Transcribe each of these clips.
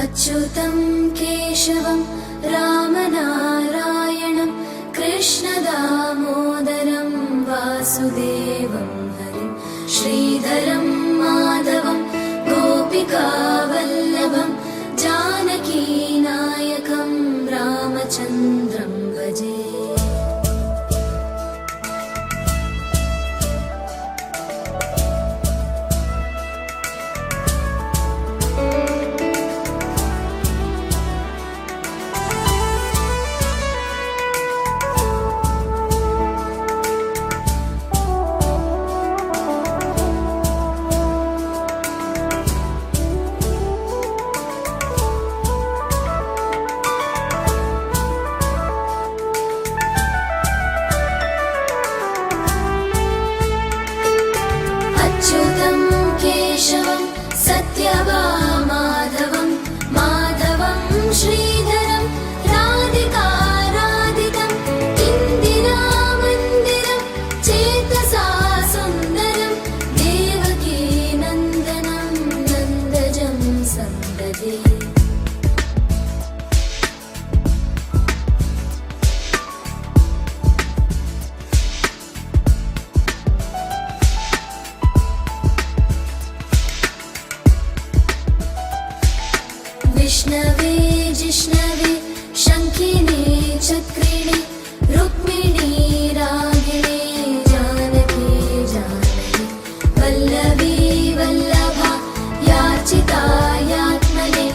अच्युतं केशवं रामनारायणं कृष्णदामोदरं वासुदेवं हरिं श्रीधरं माधवं गोपिकावल्लभं जानकीनायकं रामचन्द्रं भजे। अच्युतं केशवं सत्यभामाधवं माधवं श्रीधरं राधिकाराधितं इन्दिरामन्दिरं चेतसा सुन्दरं देवकी नन्दनं नन्दजं सन्दधे। विष्णवे जिष्णवे शङ्खिने चक्रिणे रुक्मिणी रागिणे जानकी जानकी वल्लभी वल्लभा याचिता यात्मने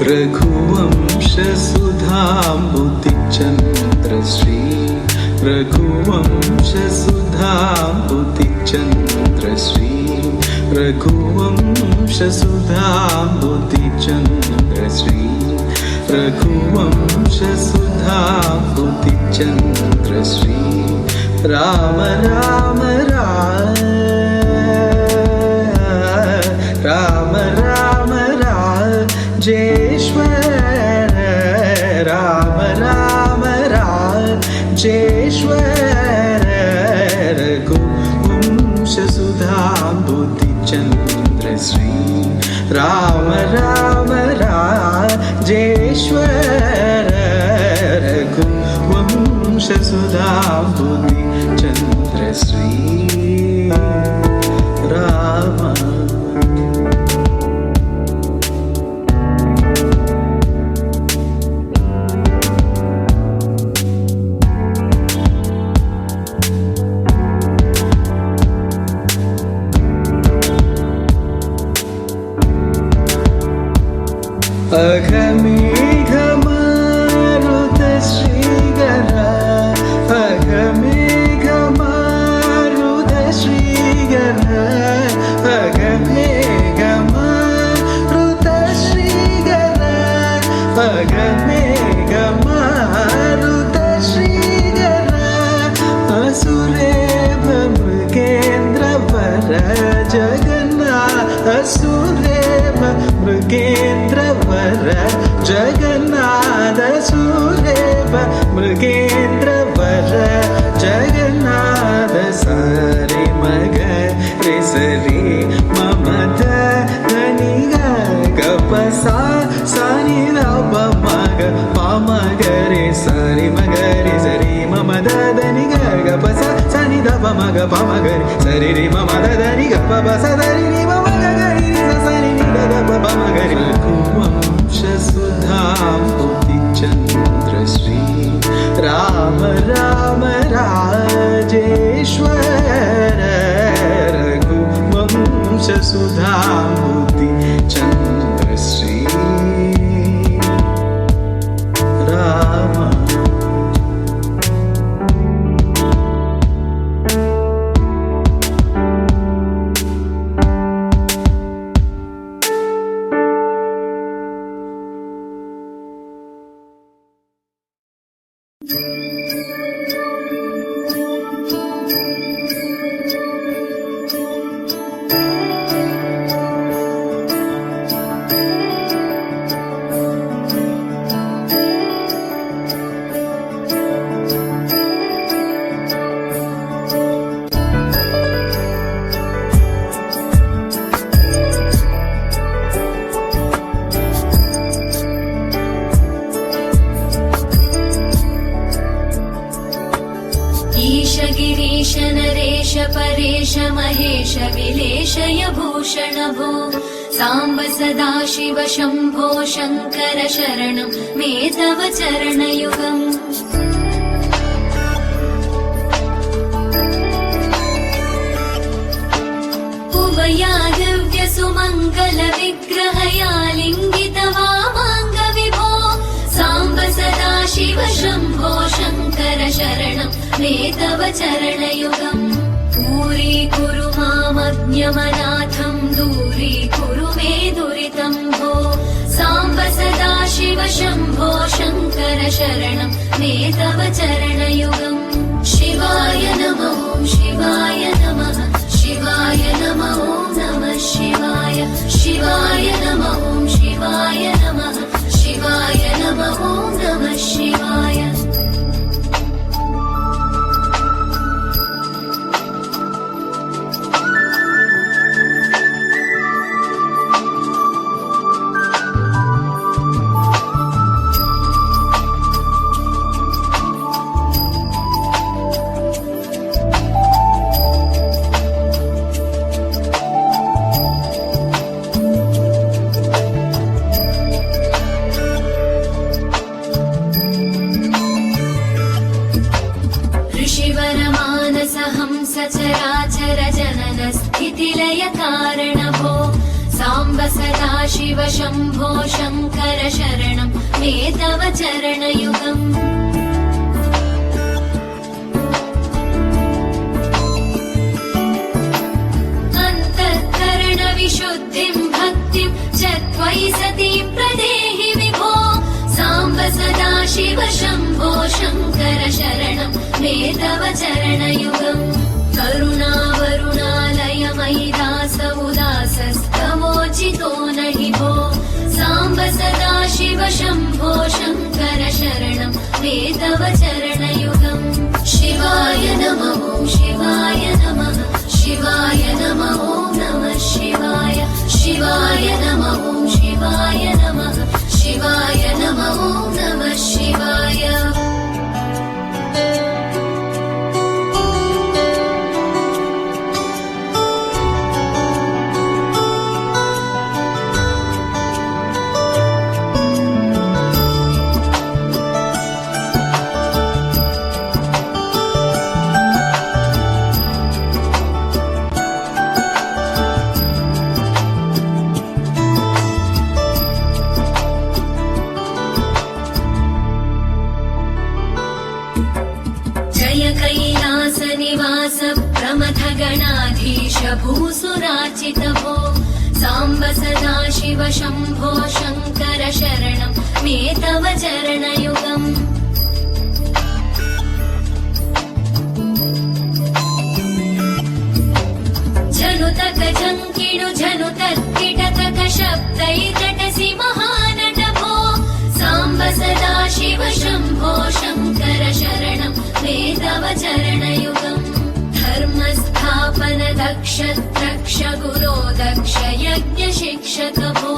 रघुवंशसुधाम्बुतिचन्द्रश्री रघुवंशसुधाम्बुतिचन्द्रश्री रघुवंशसुधाम्बुतिचन्द्रश्री रघुवंशसुधाम्बुतिचन्द्रश्री राम राम राम राम राजेश्वर राम राम राजेश्वर रघुवंशसुधाम्बुतिचन्द्रश्री राम राम राजेश्वर रघुवंशसुधाम्बुतिचन्द्रश्री राम अघमेघमारुतश्रीगरा अघमेघमारुतश्रीगरा अघमेघमारुतश्रीगरा अघमेघमारुतश्रीगरा असुरेव मृगेन्द्रवर जगन्नाथ असुरेव मृगेन्द्रवर जगन्नाथ सुरेव मृगेन्द्रवर जगन्नाथ सारे मग रे सरे मम धनि ग पसा सानि प मग पम ग रे सरि मग रे सरि मम धनि ग पसा सानि द प मग पम ग रे सरि रे मम धनि ग प सा धरि रे मम ग रे सरि नि द प मग रे रघुवंशसुधाम्बुतिचन्द्रश्री राम राम राजेश्वर रघुवंशसुधाम्बुतिचन्द्रश्री राम गिरीश नरेश परेश महेश विलेशय भूषण भो साम्ब सदा शिव शम्भो शङ्कर शरणं मे तव चरणयुगम् उभया दिव्य सुमङ्गल विग्रहया लिङ्गित वामाङ्ग विभो साम्ब सदा शिव शम्भो शङ्कर शरणं मे तव चरणयुगम् दूरीकुरु मामज्ञमनाथं दूरीकुरु मे दुरितं भो साम्ब सदा शिव शम्भो शङ्कर शरणं मे तव चरणयुगम् शिवाय नमः शिवाय नमः शिवाय नमः नमः शिवाय शिवाय नमः शिवाय नमः शिवाय नमः नमः शिवाय सदाशिव शम्भो शङ्कर शरणं मे तव चरणयुगम् अन्तःकरणविशुद्धिं भक्तिं च त्वयि सतीं प्रदेहि विभो साम्ब सदाशिव शम्भो शङ्कर शरणं मे तव चरणयुगम् करुणावरुणालयमयि दास उदासस्तवोचितो न हि भो साम्ब सदाशिव शम्भो शङ्कर शरणं मे तव चरणयुगम् शिवाय नमः शिवाय नमः शिवाय नमः नमः शिवाय शिवाय नमः शिवाय नमः शिवाय नमः नमः शिवाय गणाधीश भूसुराचित भो साम्ब सदाशिव शम्भो शङ्कर शरणं मे तव चरणयुगम् झनुतक झङ्किणु झनुतत्किटतक शब्दैकटसि महानट भो साम्ब सदाशिव शम्भो शङ्कर शरणं मे तव चरणयुगम् धर्मस्थापन दक्ष रक्ष गुरो दक्ष यज्ञ शिक्षक भो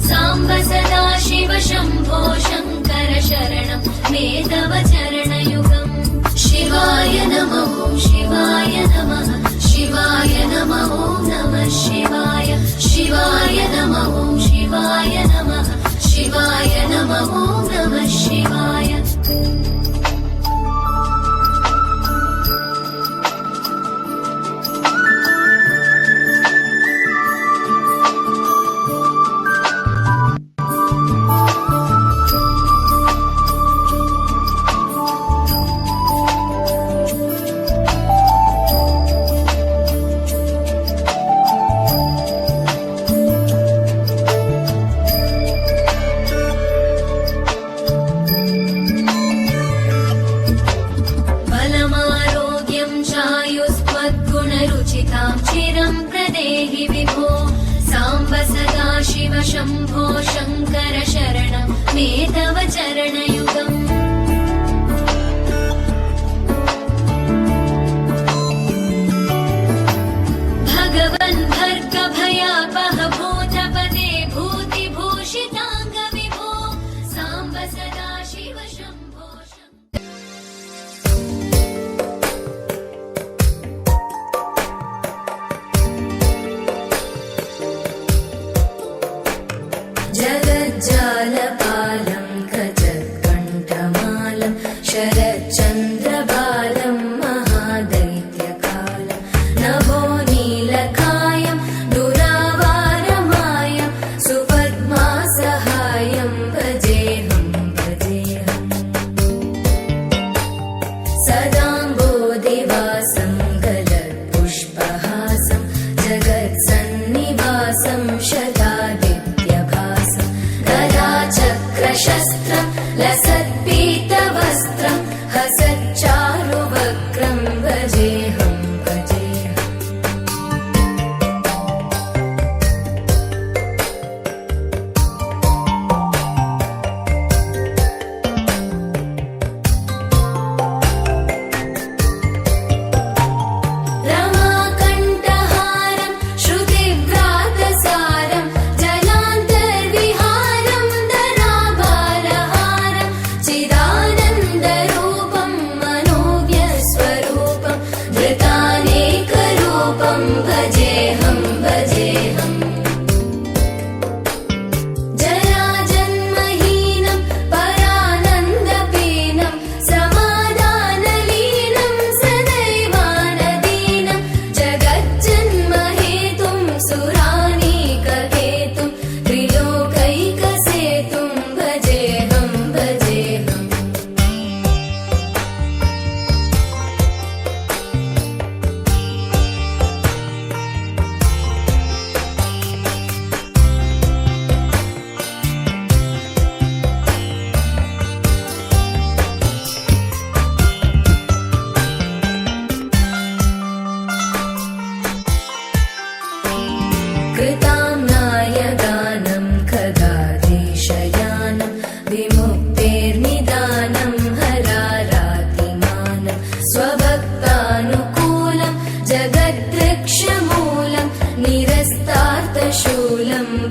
साम्ब सदाशिव शम्भो शङ्कर शरणं मे तव चरणयुगम् शिवाय नमः शिवाय नमः शिवाय नमः नमः शिवाय शिवाय नमः शिवाय नमः शिवाय नमः नमः शिवाय चिरं प्रदेहि विभो साम्ब सदाशिव शम्भो शङ्कर शरणं मे तव चरणयुगम् भगवन् भर्गभयापह भूतपदे भूतिभूषिताङ्ग विभो साम्ब सदाशिव शम्भो जगज्जालपालं गजत्कण्ठमालं शरच्चन्द्रबालं महादैत्यकालं नभो नीलकायं दुरावारमायं सुपद्मासहायं भजेऽहं भजेऽहम् सदाम्बोधिवासं गलत्पुष्पहासं जगत्सन्निवासं शतादित्यभासं गदाचक्र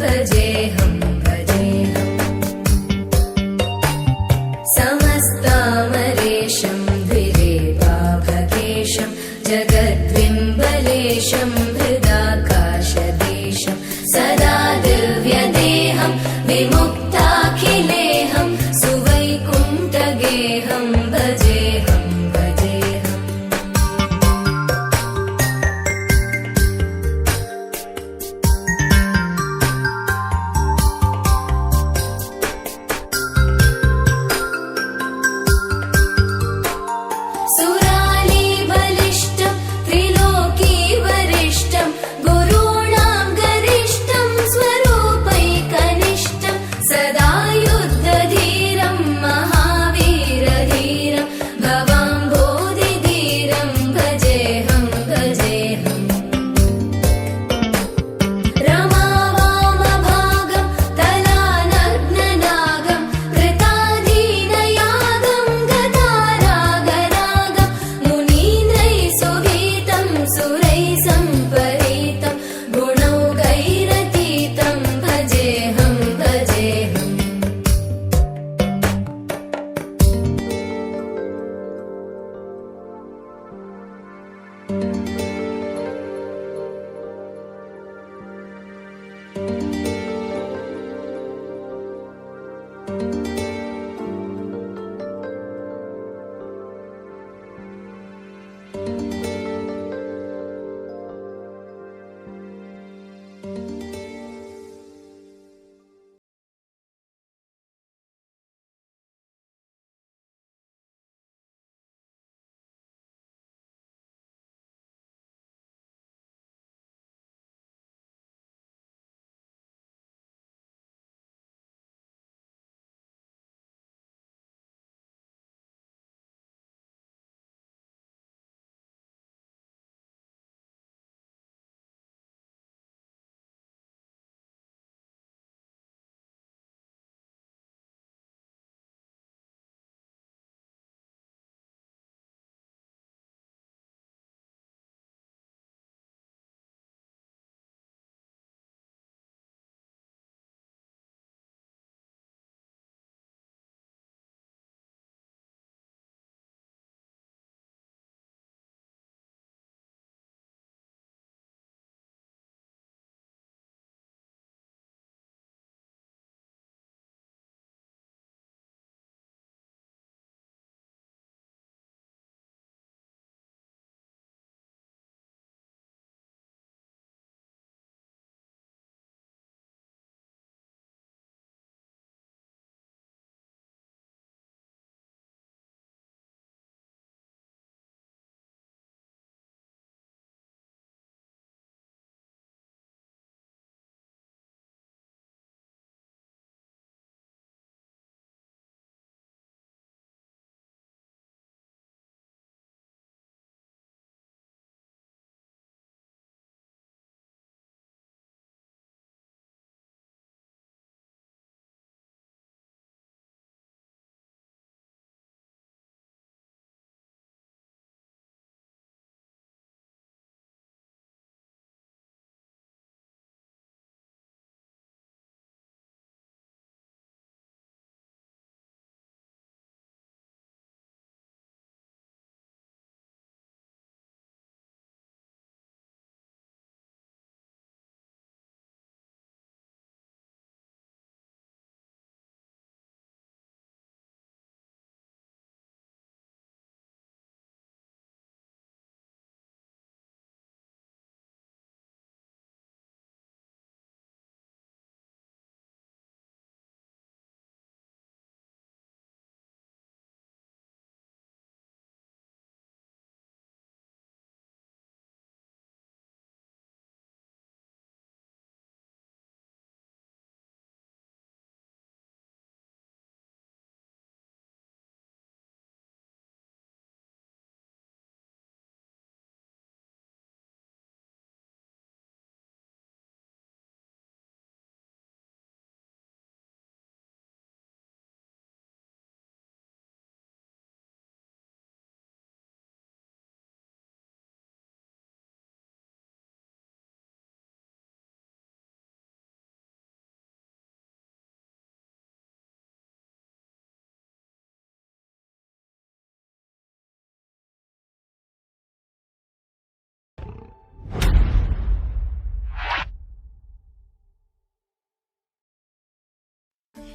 भजेऽहं भजेऽहम् समस्तामरेशं द्विरेवाभकेशं जगद्विम्बलेशं हृदाकाशदेशं सदा दिव्यदेहं विमुक्ताखिलेऽहं सुवैकुण्ठगेहं भजेऽहं भजेऽहम् सुरालीबलिष्ठं त्रिलोकीवरिष्ठं गुरूणां गरिष्ठं स्वरूपैकनिष्ठं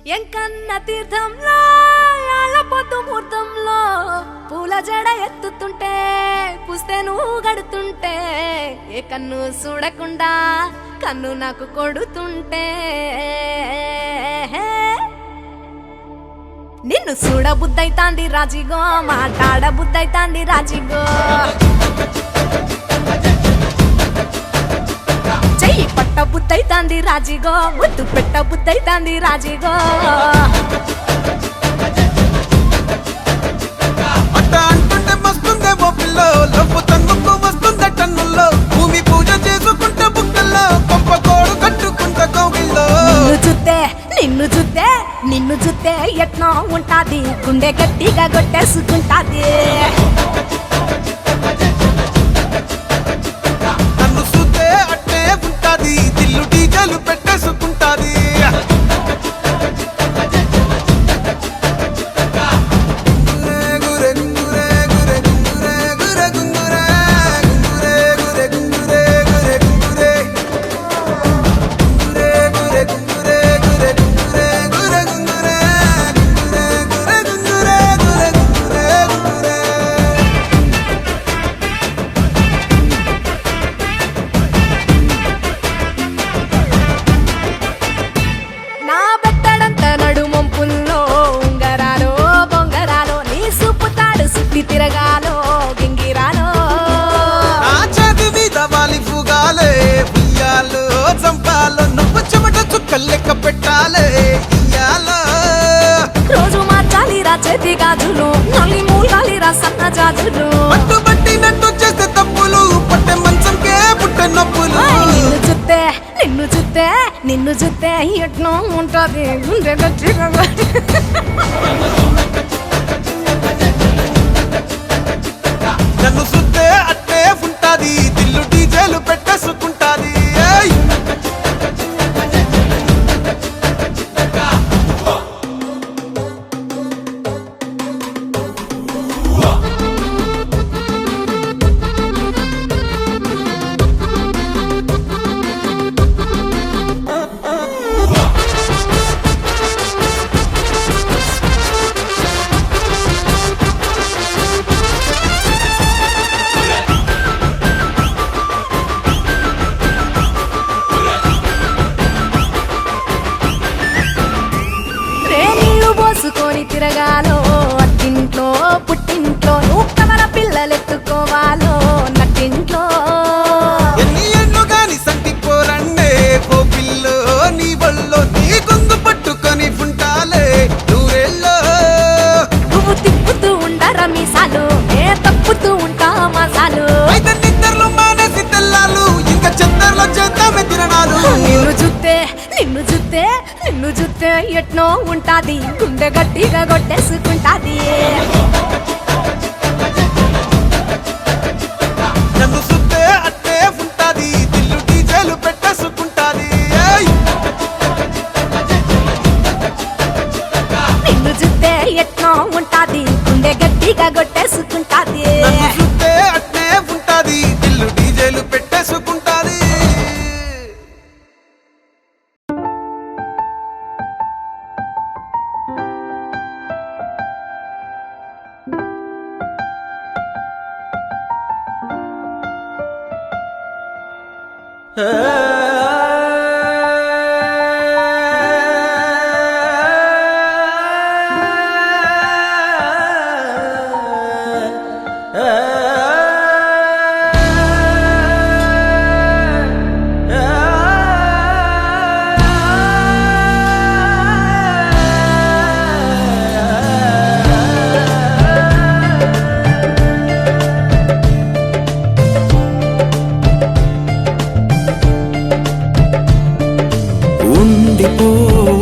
ఎంకన్న తీర్థంలో యాళ్ళ పొద్దు ముహూర్తంలో పూల జడ ఎత్తుతుంటే పుస్తే నువ్వు గడుతుంటే ఏ కన్ను చూడకుండా కన్ను నాకు కొడుతుంటే నిన్ను చూడ బుద్ధైతాంది రాజిగో మాట్లాడ బుద్ధైతాంది రాజిగో చెయ్యి పట్ట బుద్ధైతాంది రాజిగో ముద్దు పెట్ట బుద్ధైతాంది రాజిగో అట్ట అంటుంటే మస్తుందేమో పిల్లో లవ్వు తన్నుకు వస్తుందే టన్నుల్లో భూమి పూజ చేసుకుంటే బుక్కల్లో పంప కోడు కట్టుకుంటే కౌగిల్లో నిన్ను చూస్తే నిన్ను చూస్తే ఎట్నో ఉంటాది గుండె గట్టిగా కొట్టేసుకుంటాది నన్ను చూస్తే అట్టే ఉంటాది దిల్లు డీజలు పెట్టేసుకుంటాది నా బెత్తడంత నడుమొంపుల్లో ఉంగరాలో బొంగరాలో నీ సుప్పుతాడు సుత్తి తిరగాలో గింగిరాలో నా చేతి మీద వాలి ఫుగాలే ఉయ్యాలో చంపాలో నువ్వు చెమట చుక్కలు లెక్క పెట్టాలే ఇయ్యాలో రోజు మార్చాలి రా చేతి గాజులు నల్లి మూలాలి రా సన్న జాజులు పట్టు పట్టినట్టు చేస్తే తప్పులు పట్టే మంచంకే పుట్టే నొప్పులు నిన్ను చూస్తే ఎట్నో ఉంటది గుండె గట్టిగా నన్ను సుత్తే అట్టే ఉంటాది దిల్లు డీజేలు పెట్టేసుకుంటాది ఏయ్! నీళ్లు పోసుకొని తిరగాలో అట్టింట్లో పుట్టింట్లో నువ్వు కవల పిల్లలెత్తుకోవాలో నట్టింట్లో ఎన్ని ఏళ్ళు గాని సంటి పోరండే ఓ పిల్లో నీ వల్లో నీ గొంతు పట్టుకొని ఉంటాలే నూరేళ్ళో నువ్వు తిప్పుతూ ఉండరా మీసాలు ఏ తప్పుతూ ఉంటా మసాలు అయితే నిద్రలు మానేసి తెల్లాలు ఇంకా చెత్తర్లో చేద్దామే తిరణాలు నిన్ను చూస్తే ఎట్నో ఉంటాది గుండె గట్టిగా కొట్టేసుకుంటాది నన్ను సుత్తే అట్టే ఉంటాది దిల్లు డీజేలు పెట్టేసుకుంటాది ఏయ్! నిన్ను చూస్తే ఎట్నో ఉంటాది గుండె గట్టిగా కొట్టేసుకుంటాది నన్ను సుత్తే అట్టే ఉంటాది దిల్లు డీజేలు పెట్టేసుకుంటాది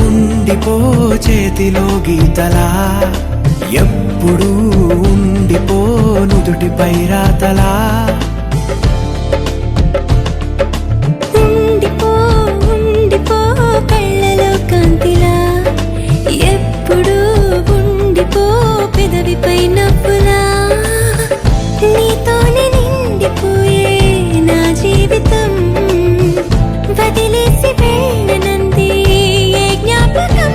ఉండిపో చేతిలో గీతలా ఎప్పుడు ఉండిపో నుదుటిపై రాతలా ఉండిపో కళ్ళలో కాంతిలా ఎప్పుడు ఉండిపో పెదవిపై నవ్వులా నీతోనే నిండిపోయే నా జీవితం వదిలేసి వెళ్ళనంది ఏ జ్ఞాపకం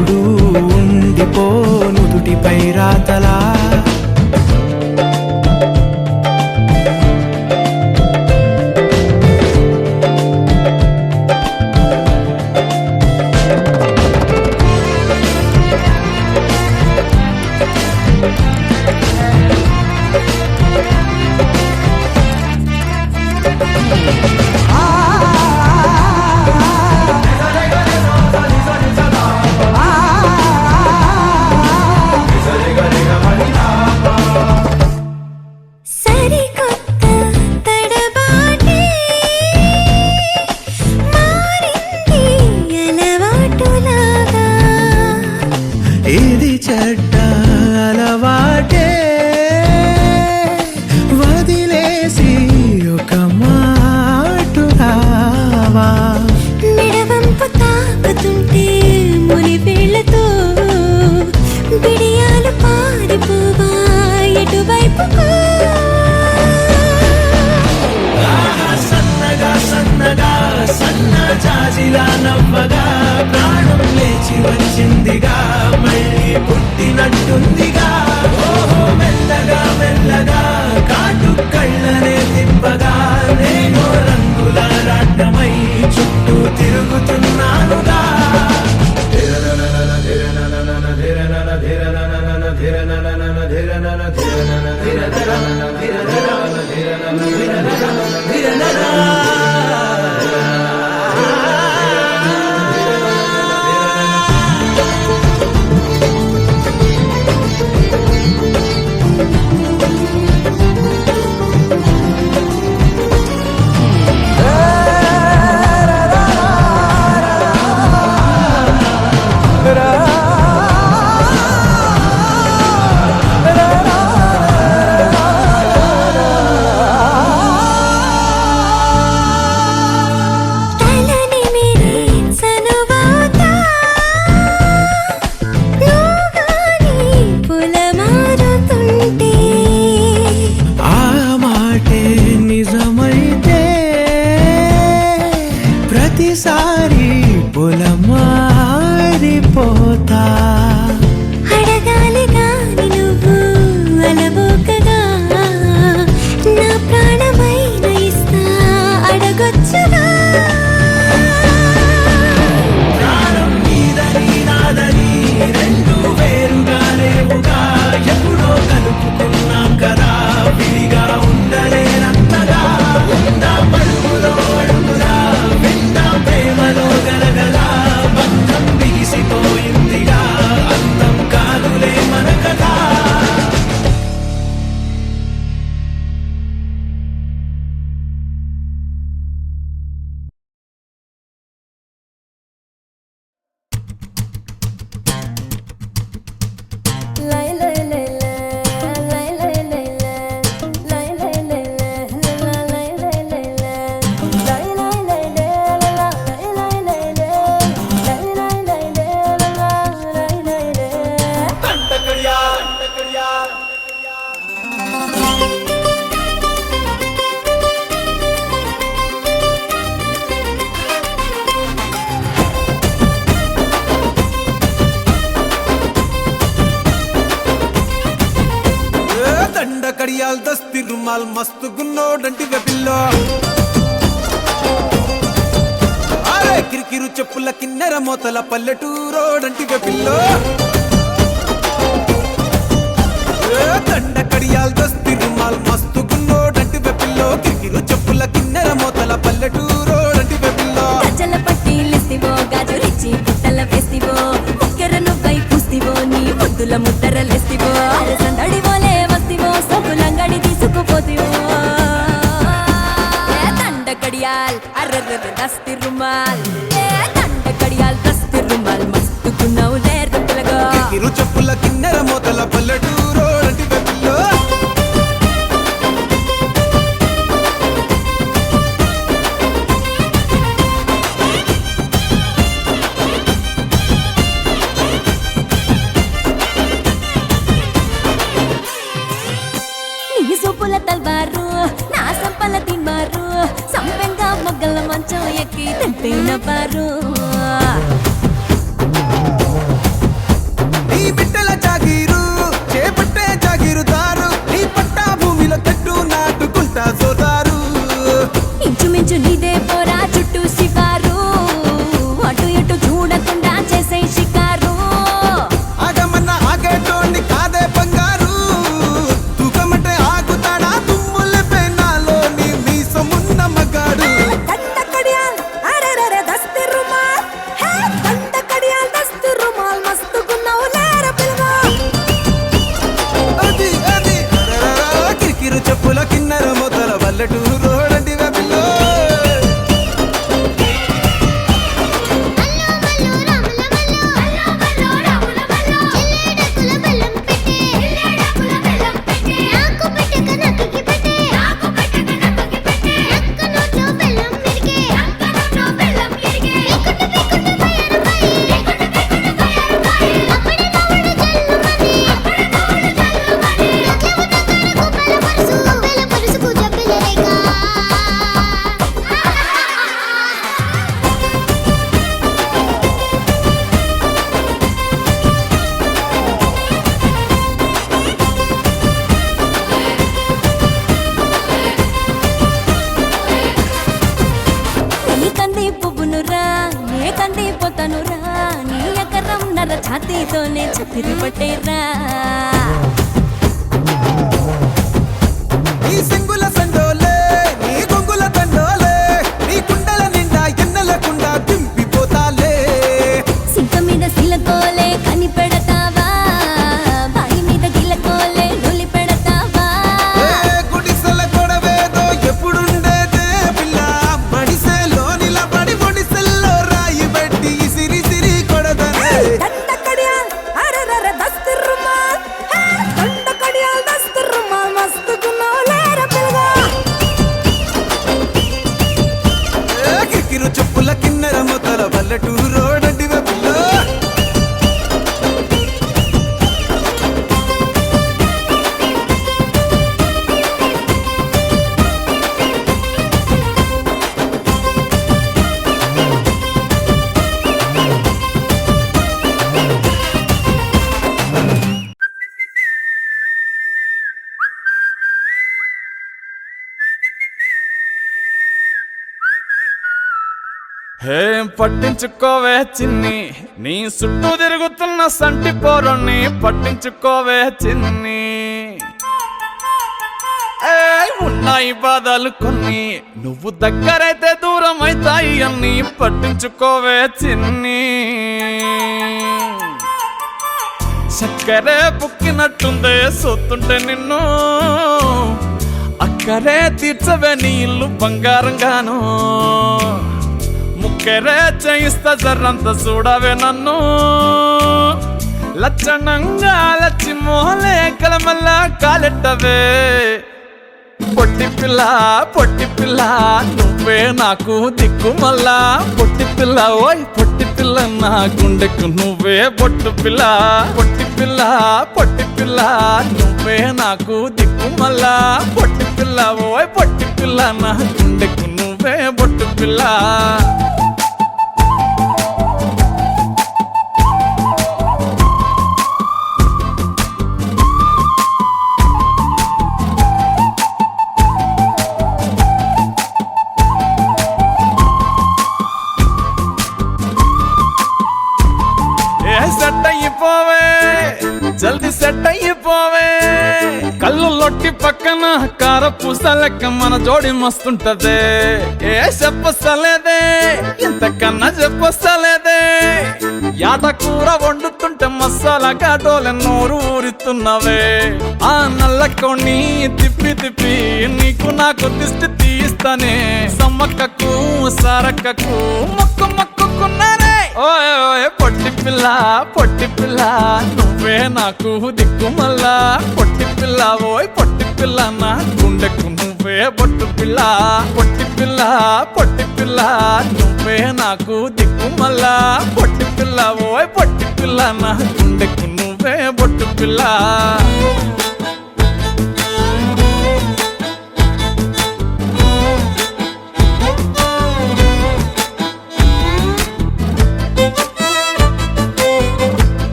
ఎప్పుడు ఉండిపో నుదుటిపై రాతలా సరికొత్త తడబాటే మారింది అలవాటులాగా ఇది చెడ్డ అలవాటే వదిలేసి ఒక మాటు రావా మెడవంపు తాకుతుంటే మునివేళ్లతో బిడియాలు పారిపోవా ఎటువైపుకు సన్నగా సన్నగా సన్న జాజిలా నవ్వగా ప్రాణం లేచి వచ్చిందిగా మళ్ళీ పుట్టినట్టుందిగా ఓహో మెల్లగా మెల్లగా కాటు కళ్ళనే తిప్పగా నేను రంగుల రాట్యమై చుట్టూ తిరుగుతున్నానుగా తలని మీరే సనువాతా లోగాని పులమారుతుంటే ఆ మాటే నిజమైతే ప్రతిసారి పొలమారిపోతా అడగాలి గాని నువ్వు అలవోకగా నా ప్రాణమైన ఇస్తా అడగొచ్చుగా ప్రాణం నీదని నాదని రెండు వేరుగా లేవుగా ఎప్పుడో కలుపుకున్నాం కదా విడిగా ఉండలేనంతగా ఉందా పడుగులో అడుగులా విందా ప్రేమలో గలగలా బంధం బిగిసిపోయిందిగా అందం కాదులే మన కదా దండ కడియాల్ దస్తి రుమాల్ మస్తు గున్నోడంటి వెపిల్లో అరే కిరికిరు చెప్పుల కిన్నెర మోతల పల్లెటూరోడంటి వెపిల్లో దండ కడియాల్ దస్తి రుమాల్ మస్తు గున్నోడంటి వెపిల్లో కిరికిరు చెప్పుల కిన్నెర మోతల పల్లెటూరోడంటి వెపిల్లో గజ్జల పట్టీలిస్తివో గాజులిచ్చి పుట్టల వేస్తివో ముక్కెర నువ్వై పూస్తివో నీ ముద్దుల ముద్దరలేస్తివో సందడి పోలే వస్తివో సబ్బులంగడి తీసుకుపోతివో దండ కడియాల్ అర్రర్ర దస్తి రుమాల్ దండ కడియాల్ దస్తి రుమాల్ మస్తుకున్నావు లేరు పిల్లగా కిరికిరు చెప్పుల కిన్నెర మోతల పల్లెటూరోడంటి వెపిల్లో నీ సూపుల తల్వారు నా సంపల తిన్మారు సంపెంగా మొగ్గల మంచం ఎక్కి తింటైన బారు ఎర్ర ఛాతీతోనే చక్కెర పట్టేరా నీ సింగుల సండోలే నీ గొంగుల దండోలే నీ కుండల నిండా ఎన్నెలకుండా దింపిపోతాలే సింక మీద సిలకోలే కని పెడతావా బాయి మీద గిలకోలే నొలి పెడతావా గుడిసెల గొడవేదో ఎప్పుడుండేదే పిల్ల మడిసెలో నిలబడి మొడిసెల్లో రాయి పెట్టి సిరి సిరి కొడదనే దండకడియాల్ అరరర దస్తరుమాల్ దండకడియాల్ దస్తరుమాల్ మస్తు గున్నోలేర పిల్లగా కిరికిరు చెప్పుల కిన్నెర మొదల పల్లెటూరు రోడ్డివే పిల్ల ఏం పట్టించుకోవే చిన్ని నీ చుట్టూ తిరుగుతున్న సంటి పోరుణ్ణి పట్టించుకోవే చిన్ని ఉన్నాయి బాధలు కొన్ని నువ్వు దగ్గరైతే దూరం అవుతాయి అన్ని పట్టించుకోవే చిన్ని చక్కరే పుక్కినట్టుందే సొత్తుంటే నిన్ను అక్కరే తీర్చవే నీ ఇల్లు బంగారంగాను ముక్కెరే చేయిస్తా జర్రంత చూడవే నన్ను లచ్చణంగా లచ్చి మోహలే కలమల్లా కాలెట్టవే పొట్టి పిల్ల నువ్వే నాకు దిక్కు మళ్ళా పొట్టి పిల్ల ఓయ్ పొట్టి పిల్ల నా గుండెకు నువ్వే బొట్టు పిల్ల పొట్టి పిల్ల నువ్వే నాకు దిక్కు మళ్ళా పొట్టి పిల్ల ఓయ్ పొట్టి పిల్ల నా గుండెకు నువ్వే బొట్టు పిల్ల సెట్ అయిపోవే జల్దీ సెట్ అయిపోవే కళ్ళు లొట్టి పక్కన కార పూసలెక్క మన జోడి మస్తుంటదే చెప్పలేదే ఇంతకన్నా చెప్పలేదే యాట కూర వండుతుంటే మసాలా ఘాటోలే నోరు ఊరిస్తున్నవే ఆ నల్లకొని తిప్పి నీకు నాకు దిష్టి తీస్తానే సమ్మక్కకు సారక్కకు మొక్కుకున్నానే ఓయ్ పొట్టి పిల్ల నువ్వే నాకు దిక్కు మళ్ళా పొట్టి పిల్ల ఓయ్ పొట్టి పిల్ల నా గుండెకు నువ్వే బొట్టు పిల్ల పొట్టి పిల్ల నువ్వే నాకు దిక్కు మళ్ళా పొట్టి పిల్ల ఓయ్ పొట్టి పిల్ల నా గుండెకు నువ్వే బొట్టు పిల్ల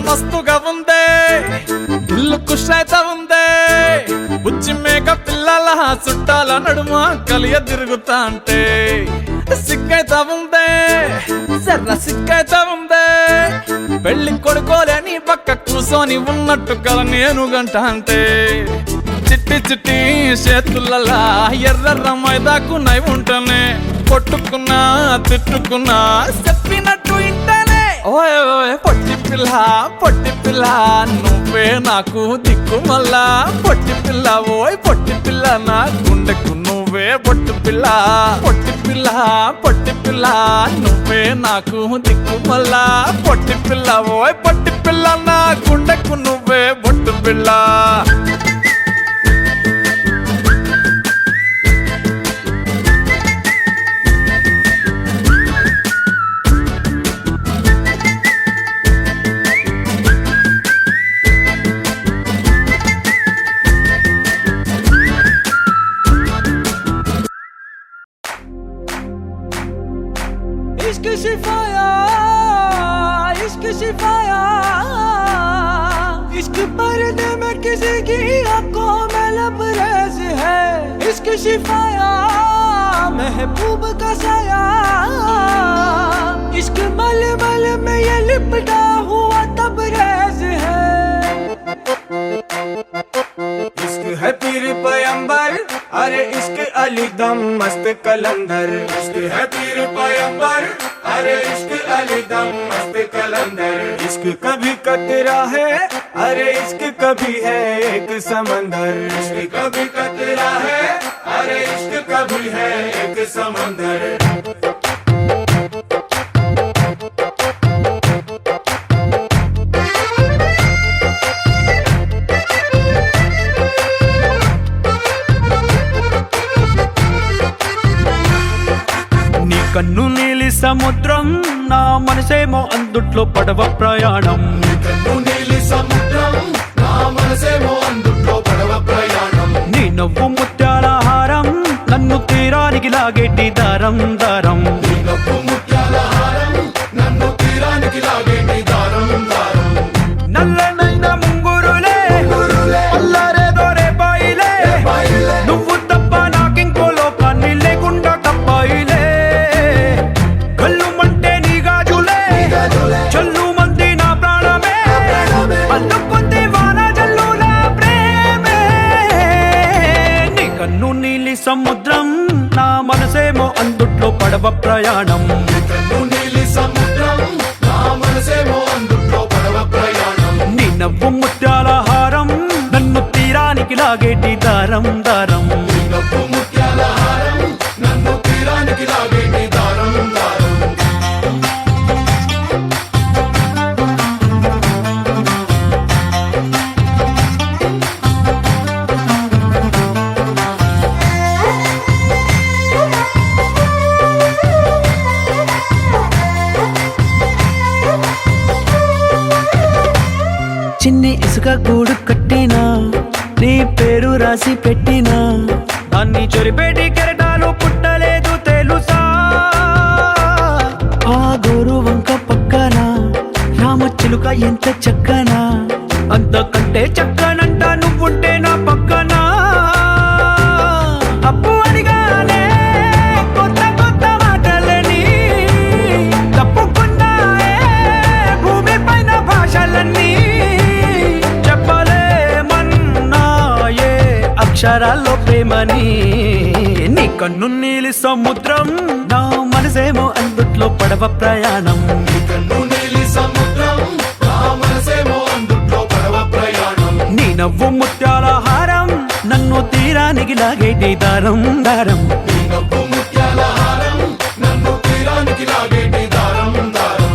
మస్తుగా ఉందే ఇల్లు కుషైతా ఉందే బుచ్చి మేక పిల్లల చుట్టాల నడుమ కలియ తిరుగుతా అంటే సిగ్గైతా ఉందే సర్ర సిగ్గైతా ఉందే పెళ్లి కొడుకోలేని పక్క కూసోని ఉన్నట్టు కల నేను గంట అంటే చిట్టి చేతులలా ఎర్ర మైదాకు నై ఉంటనే కొట్టుకున్నా తిట్టుకున్నా చెప్పినట్టు ఇంటనే ఓయ్ పొట్టి పిల్ల నువ్వే నాకు దిక్కు మళ్ళా పొట్టి పిల్ల ఓయ్ పొట్టి పిల్ల నా గుండెకు నువ్వే బొట్టు పిల్ల పొట్టి పిల్ల నువ్వే నాకు దిక్కు మళ్ళా పొట్టి పిల్ల ఓయ్ పొట్టి పిల్ల నా గుండెకు నువ్వే బొట్టు పిల్ల इश्क शिफाया इश्क शिफाया इश्क पर्दे में किसी की आंखों में लबरेज है इश्क शिफाया अरे इश्क अली दम मस्त कलंदर इश्क है पीर पैगंबर अरे इश्क अली दम मस्त कलंदर इश्क कभी कतरा है अरे इश्क कभी है एक समंदर इश्क कभी कतरा है अरे इश्क कभी है एक समंदर కన్ను నీలి సముద్రం నా మనసేమో అందుట్లో పడవ ప్రయాణం కన్ను నీలి సముద్రం నా మనసేమో అందుట్లో పడవ ప్రయాణం నీ నవ్వు ముత్యాల హారం నన్ను తీరానికి లాగేటి దారం దారం నీ నవ్వు ముత్యాల హారం నన్ను తీరానికి లాగేటి దారం దారం నల్లనైన ముంగురులే అల్లారేదో రేపాయిలే నువ్వు తప్ప నాకింకో లోకాన్ని లేకుండా తప్పాయిలే కళ్ళుమంటే నీ గాజులే చల్లు మంది నా ప్రాణమే అల్లుకుంది వాన జల్లుల ప్రేమే నీ కన్ను నీలి సముద్రం నా మనసేమో అందుట్లో పడవ ప్రయాణం కన్ను నీలి సముద్రం నా మనసేమో అందుట్లో పడవ ప్రయాణం నీ నవ్వు ముత్యాల హారం నన్ను తీరానికి లాగేటి దారం దారం నీ నవ్వు ముత్యాల హారం నన్ను తీరానికి లాగేటి దారం దారం చిన్ని ఇసుక గూడు కట్టినా నీ పేరు రాసి పెట్టినా దాన్ని చొరిపేటి కెరటాలు పుట్టలేదు తెలుసా ఆ గోరు వంక పక్కన రామచిలుక ఎంత చక్కనా అంతకంటే చక్కనంట నువ్వుంటే నా పక్కన అప్పు అడిగానే కొత్త కొత్త మాటలని తప్పుకున్నాయే భూమి పైన భాషలన్నీ చెప్పలేమన్నాయే అక్షరాల్లో ప్రేమని నీ కన్ను నీలి సముద్రం నా మనసేమో అందుట్లో పడవ ప్రయాణం కన్ను నీలి సముద్రం నా మనసేమో అందుట్లో పడవ ప్రయాణం నీ నవ్వు ముత్యాల హారం నన్ను తీరానికి లాగేటి దారం దారం నీ నవ్వు ముత్యాల హారం నన్ను తీరానికి లాగేటి దారం దారం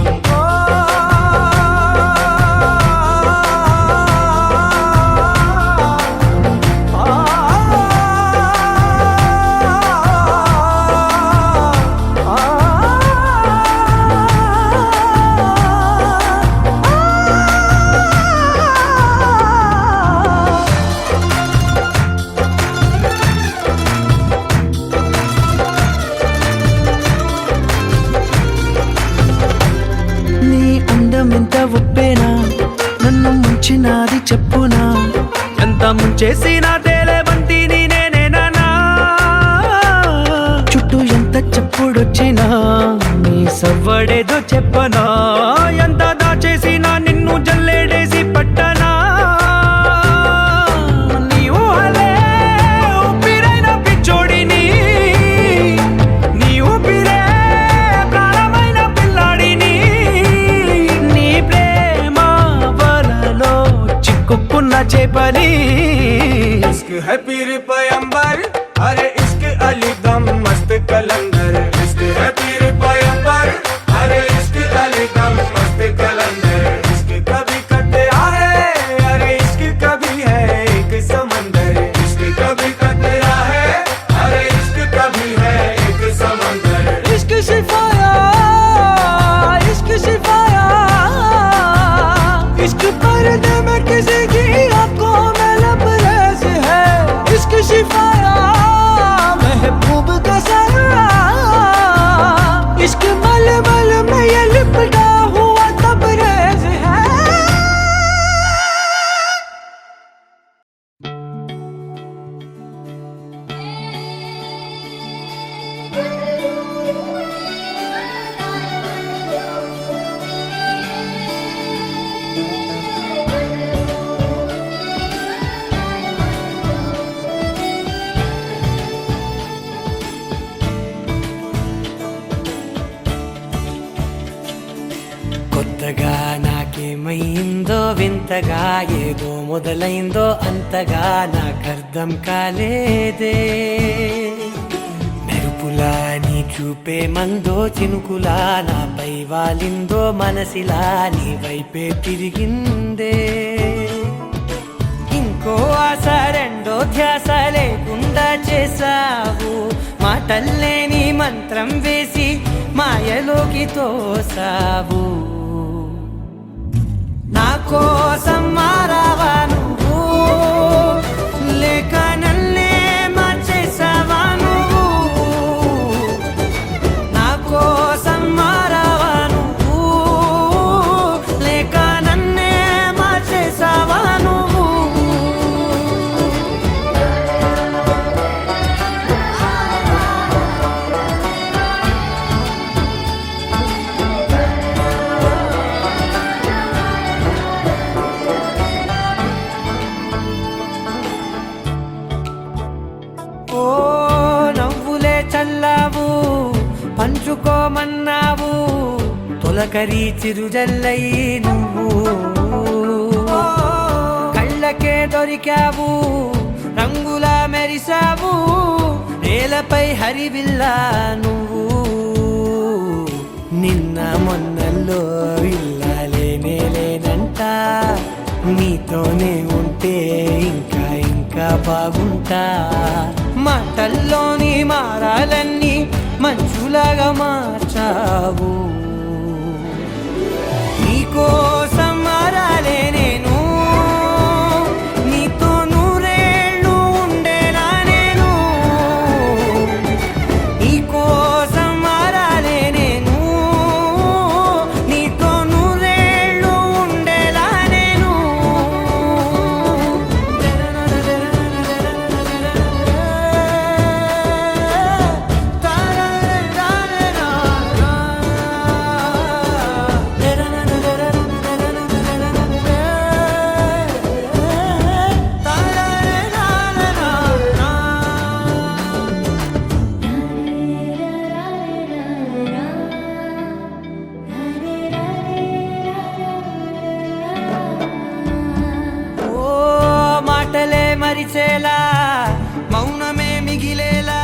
నీ అందం ఎంత ఒప్పేనా నన్ను ముంచినాది చెప్పునా ఎంత ముంచేసినా తేలేవంటి నేనేనా చుట్టూ ఎంత చెప్పుడొచ్చినా నీ సవ్వడేదో చెప్పనా ఎంత దాచేసినా నిన్ను జల్లేడేసి పట్టనా నీ ఊహలే ఊపిరైన పిచ్చోడిని నీ ఊపిరే ప్రాణమైన పిల్లాడిని నీ ప్రేమ వలలో చిక్కుకున్న చేపని इश्क है पीर पैगंबर अरे इश्क अली दम मस्त कलंदर इश्क है पीर पैगंबर अरे इश्क अली दम मस्त कलंदर इश्क कभी कतरा है अरे इश्क कभी है एक समंदर इश्क कभी कतरा है अरे इश्क कभी है एक समंदर इश्क शिफाया इश्क पर्दे में किसी की आंखों में लबरेज है इश्क शिफाया महबूब का सरा కొత్తగా నాకేమైందో వింతగా ఏదో మొదలైందో అంతగా నాకర్థం కాలేదే మెరుపులా నీ చూపే మందో చినుకులా నాపై వాలిందో మనసిలా నీ వైపే తిరిగిందే ఇంకో ఆశ రెండో ధ్యాస లేకుండా చేసావు మాటల్లేని మంత్రం వేసి మాయలోకి తోసావు నా కోసం మారావా నువ్వు లేక నన్నే మార్చేసావా నువ్వు నా కోసం మారావా నువ్వు లేక నన్నే మార్చేసావా నువ్వు ఓ నవ్వులే చల్లావు పంచుకోమన్నావు తొలకరి చిరుజల్లై నువ్వు కళ్ళకే దొరికావు రంగులా మెరిసావు నేలపై హరివిల్లా నువ్వు నిన్న మొన్నల్లో ఇల్లాలేనే లేనంట నీతోనే ఉంటే ఇంకా ఇంకా బాగుంటా మాటల్లోని మారాలన్నీ మంచులాగా మార్చావు నీకోసం మారాలే నేను నీతో నూరేళ్ళు ఉండేనా నేను నీకోసం మారాలే నేను నీతో నూరేళ్ళు ఉండేలా నేను ఓ మాటలే మరిచేలా మౌనమే మిగిలేలా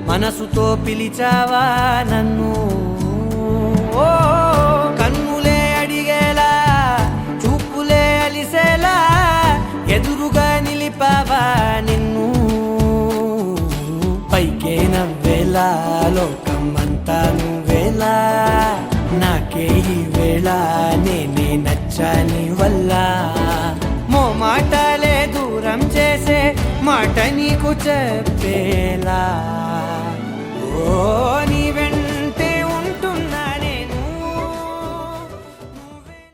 మనసుతో పిలిచావా నన్ను ఓ కన్నులే అడిగేలా చూపులే అలిసేలా ఎదురుగా నిలిపావా నిన్ను పైకే నవ్వేలా లోకం అంతా నువ్వేలా నాకే ఈ వేళ నేనే నచ్చాని వల్ల మాటలే దూరం చేసే మాట నీకు చెప్పేలా